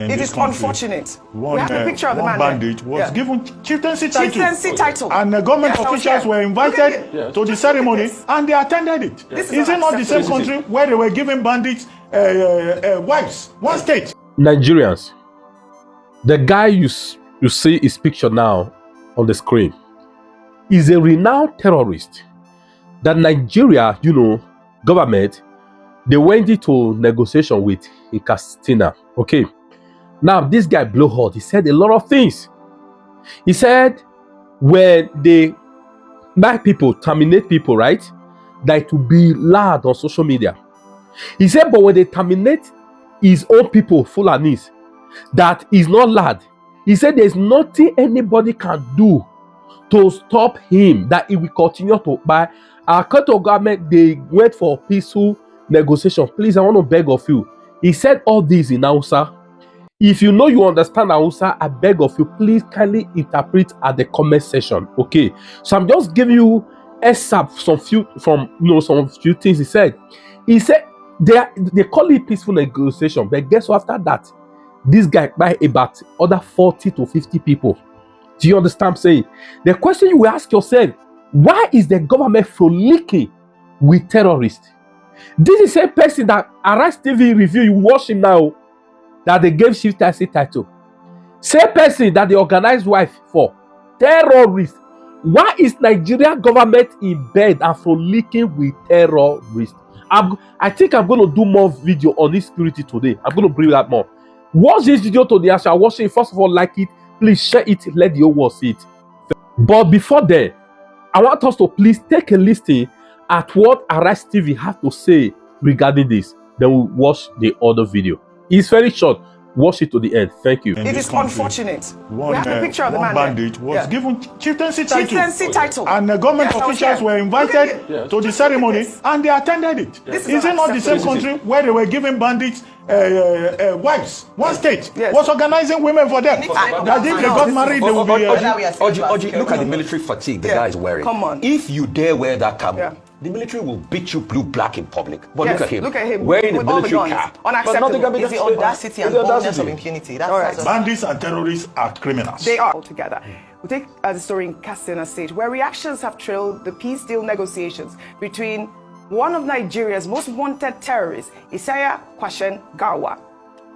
It is unfortunate. We have a picture of the man bandit was given chieftaincy title. Chieftaincy title. And the government officials were invited to the ceremony and they attended it. Is it not the same country where they were giving bandits wives? One state. Nigerians, the guy you see his picture now on the screen is a renowned terrorist that Nigeria, government, they went into negotiation with in Castina. Okay. Now, this guy blew hot. He said a lot of things. He said when they terminate people, right, that it will be loud on social media. He said, but when they terminate his own people, Fulanis, that is not loud. He said there's nothing anybody can do to stop him, that he will continue to buy. Our country government, they went for peaceful negotiation. Please, I want to beg of you. He said all this in Hausa. If you know you understand Hausa, I beg of you, please kindly interpret at the comment section. Okay. So I'm just giving you some few things he said. He said they call it peaceful negotiation, but guess what? After that, this guy buy about other 40 to 50 people. Do you understand what I'm saying? The question you will ask yourself, why is the government frolicking with terrorists? This is the same person that Arise TV review, you watch him now, that they gave Chieftaincy title. Same person that they organized wife for. Terrorists. Why is Nigeria government in bed and frolicking with terrorists? I think I'm going to do more video on this security today. I'm going to bring that more. Watch this video today. As I watch it, first of all, like it. Please share it. Let the whole world see it. But before then, I want us to please take a listen at what Arise TV has to say regarding this. Then we'll watch the other video. It's very short. Watch it to the end. Thank you. It is unfortunate. We have a picture of the man bandit was given chieftaincy title. Chieftaincy title. And the government officials were invited to the ceremony and they attended it. Is it not the same country where they were giving bandits wives? One state was organizing women for them. That if they got married, they would be... Oji, look at the military fatigue the guy is wearing. Come on. If you dare wear that camo, the military will beat you blue-black in public. But look at him wearing wearing a military cap. Unacceptable. It's the audacity and boldness of impunity. That's bandits and terrorists are criminals. They are all together. We'll take the story in Katsina State, where reactions have trailed the peace deal negotiations between one of Nigeria's most wanted terrorists, Isaiah Kwashen Garwa,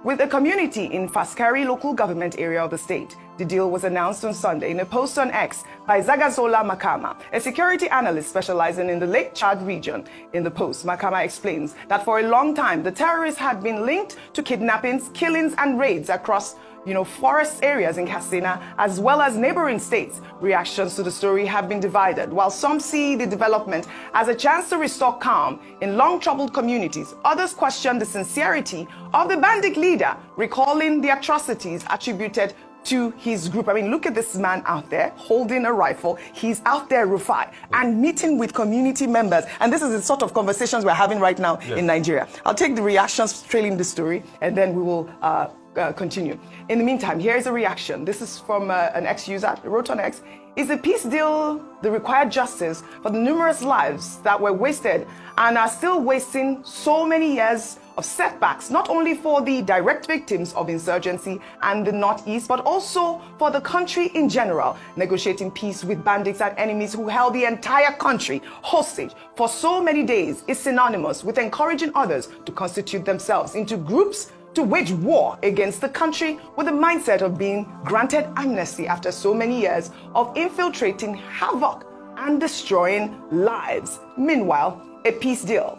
with the community in Faskari local government area of the state. The deal was announced on Sunday in a post on X by Zagazola Makama, a security analyst specializing in the Lake Chad region. In the post, Makama explains that for a long time, the terrorists had been linked to kidnappings, killings, and raids across forest areas in Katsina, as well as neighboring states. Reactions to the story have been divided. While some see the development as a chance to restore calm in long-troubled communities, others question the sincerity of the bandit leader, recalling the atrocities attributed to his group. I mean, look at this man out there holding a rifle. He's out there, Rufai, and meeting with community members. And this is the sort of conversations we're having right now in Nigeria. I'll take the reactions trailing the story, and then we will continue. In the meantime, here is a reaction. This is from an ex-user, wrote on X. Is the peace deal the required justice for the numerous lives that were wasted and are still wasting so many years of setbacks, not only for the direct victims of insurgency and the Northeast, but also for the country in general? Negotiating peace with bandits and enemies who held the entire country hostage for so many days is synonymous with encouraging others to constitute themselves into groups to wage war against the country with the mindset of being granted amnesty after so many years of infiltrating havoc and destroying lives. Meanwhile, a peace deal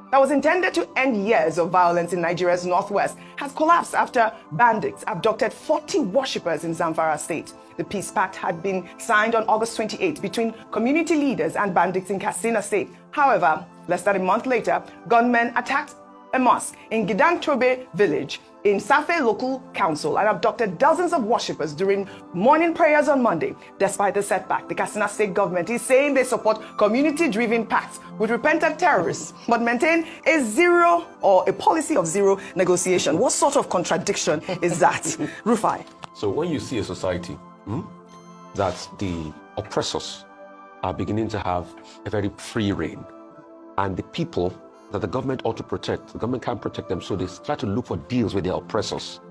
that was intended to end years of violence in Nigeria's northwest has collapsed after bandits abducted 40 worshippers in Zamfara state. The peace pact had been signed on August 28 between community leaders and bandits in Katsina state. However, less than a month later, gunmen attacked a mosque in Gidangtobe village in Safe local council and abducted dozens of worshippers during morning prayers on Monday. Despite the setback, the Katsina state government is saying they support community-driven pacts with repentant terrorists, but maintain a policy of zero negotiation. What sort of contradiction is that? Rufai? So when you see a society that the oppressors are beginning to have a very free reign, and the people that the government ought to protect, the government can't protect them, so they try to look for deals with their oppressors.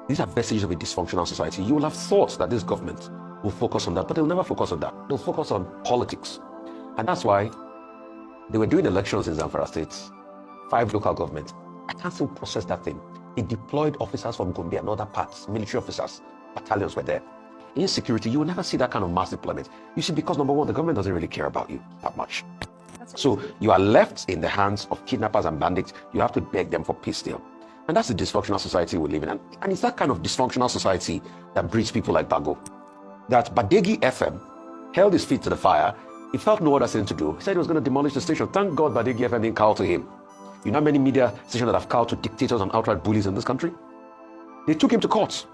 These are vestiges of a dysfunctional society. You will have thought that this government will focus on that, but they'll never focus on that. They'll focus on politics. And that's why they were doing elections in Zamfara State, 5 local governments. I can't still process that thing. They deployed officers from Gombe and other parts, military officers, battalions were there. In security, you will never see that kind of mass deployment. You see, because number one, the government doesn't really care about you that much. So you are left in the hands of kidnappers and bandits. You have to beg them for peace still. And that's the dysfunctional society we live in. And it's that kind of dysfunctional society that breeds people like Bago. That Badegi FM held his feet to the fire. He felt no other thing to do. He said he was going to demolish the station. Thank God Badegi FM didn't call to him. You know how many media stations that have called to dictators and outright bullies in this country? They took him to court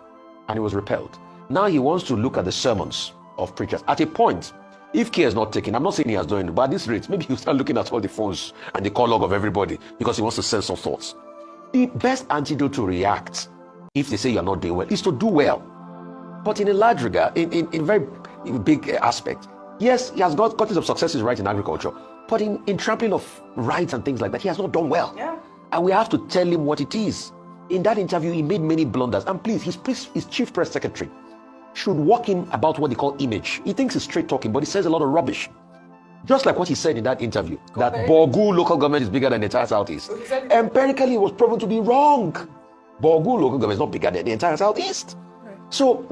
and he was repelled. Now he wants to look at the sermons of preachers. At a point, if care is not taken, I'm not saying he has done it, but at this rate, maybe he'll start looking at all the phones and the call log of everybody because he wants to censor thoughts. The best antidote to react, if they say you're not doing well, is to do well. But in a large regard, in very big aspect, yes, he has gotten some successes right in agriculture, but in trampling of rights and things like that, he has not done well. Yeah. And we have to tell him what it is. In that interview, he made many blunders. And please, his chief press secretary should walk him about what they call image. He thinks he's straight talking, but he says a lot of rubbish. Just like what he said in that interview, that Borgu local government is bigger than the entire Southeast. Empirically, it was proven to be wrong. Borgu local government is not bigger than the entire Southeast. Right. So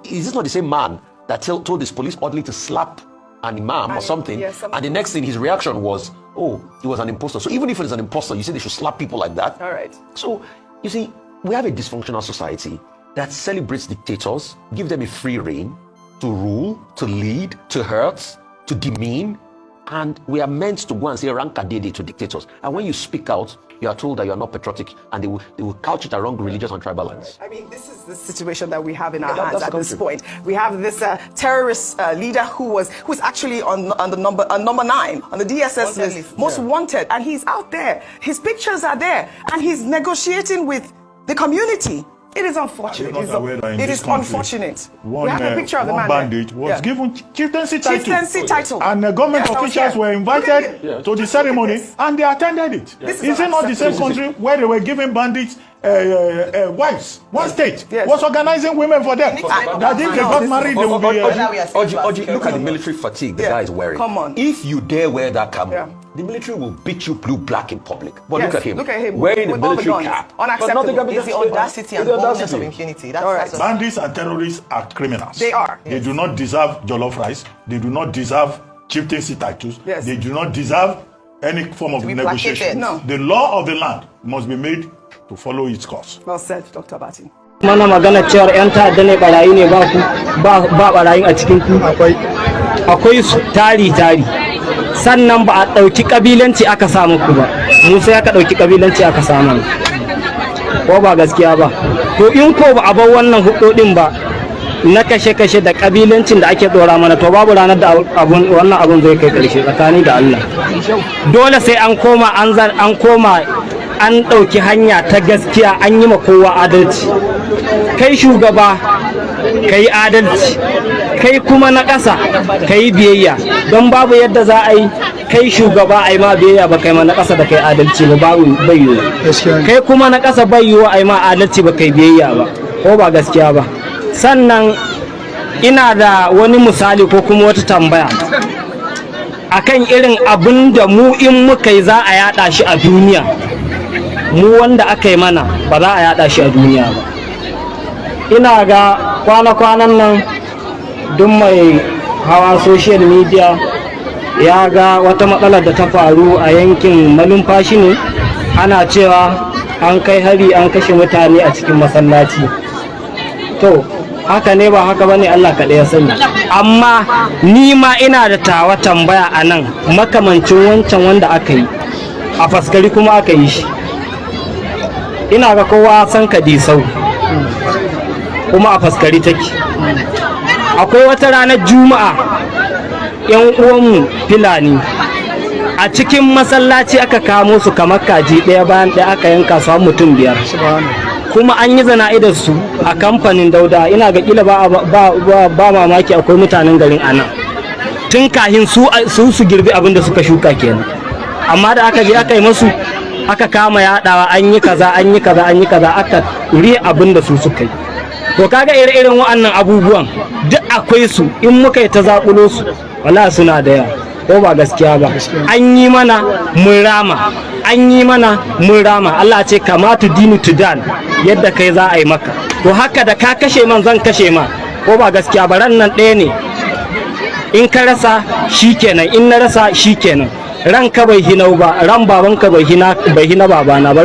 is this not the same man that told his police orderly to slap an imam or something? Yes, and the next thing, his reaction was, oh, he was an imposter. So even if it is an imposter, you say they should slap people like that? All right. So, you see, we have a dysfunctional society that celebrates dictators, give them a free rein to rule, to lead, to hurt, to demean, and we are meant to go and say rankadede to dictators. And when you speak out, you are told that you are not patriotic, and they will couch it around religious and tribal lines. I mean, this is the situation that we have in our hands at this point. We have this terrorist leader who's actually on the number 9 on the DSS list, most wanted, and he's out there. His pictures are there, and he's negotiating with the community. It is unfortunate. It is unfortunate. We have a picture of the man. One bandit was given chieftaincy title. And the government officials were invited to the ceremony and they attended it. Is it not the same country where they were giving bandits wives? One state was organizing women for them. That if they got married, they will be... Oji, look at the military fatigue the guy is wearing. Come on. If you dare wear that camo, the military will beat you blue-black in public. But look at him wearing a military cap. Unacceptable. It's the audacity and boldness of impunity. That's bandits and terrorists are criminals. They are. They do not deserve jollof rice. They do not deserve chieftaincy titles. Yes. They do not deserve any form of negotiation. No. The law of the land must be made to follow its course. Well said, Dr. Bati. Mana magana cewar 'yan ta'adda ne barayi ne ba barayin a cikin ku akwai su tari sannan ba a ɗauki ƙabilanci aka samu ku ba mu sai aka ɗauki ƙabilanci aka samu ko ba gaskiya ba to in ko ba a bar wannan hudodin ba na kashe-kashe da ƙabilancin da ake dora mana to babu ranar da wannan abun zai kai ƙarshe tsakani da Allah dole sai an koma an ɗauki hanya ta gaskiya an yi ma kowa adalci kai shugaba ka yi adalci kai kuma na ƙasa ka yi biyayya don babu yadda za a yi kai shugaba a yi ma biyayya ba kai ma na ƙasa da kai adalci ba babu bayyo kai kuma na ƙasa bayyo a yi ma adalci ba kai biyayya ba ko ba gaskiya ba sannan ina da wani misali ko kuma wata tambaya akan irin abin da mu in muka yi za a yada shi a duniya mu wanda aka yi mana ba za a yada shi a duniya ba ina ga kwana-kwanan nan duk mai hawa social media ya ga wata matsalar da ta faru a yankin malumfashi ne ana cewa an kai hari an kashe mutane a cikin masallaci to haka ne ba haka bane Allah kaɗai ya sani amma ni ma ina da tawa tambaya a nan makamancin wancan wanda aka yi a faskari kuma aka yi shi ina ga kowa san kadisau kuma a faskari take akwai wata ranar juma'a yan uwanmu filani a cikin masallaci aka kamo su kamar kaji ɗaya bayan ɗaya aka yanka su mutum 5 kuma an yi zana'idar su a kamfanin dauda ina ga kila ba mamaki akwai mutanen garin anan tun kahin su girbi abin da suka shuka kenan amma da aka je aka yi masu aka kama yaɗawa an yi kaza aka riya abin da su suka yi. To kaga irin wa'annan abubuwan duk akwai su in muka yi ta zaƙulo su wala suna da yawa ko ba gaskiya ba. An yi mana mun rama, an yi mana mun rama. Allah ce kamatu dinu tudan, yadda kai za a yi maka. To haka da ka kashe man zan kashe ma ko ba gaskiya ba. Ran nan ɗaya ne, in ka rasa shikenan, in na rasa shikenan. Ranka bai hinau ba, ran babanka bai hina babana ba.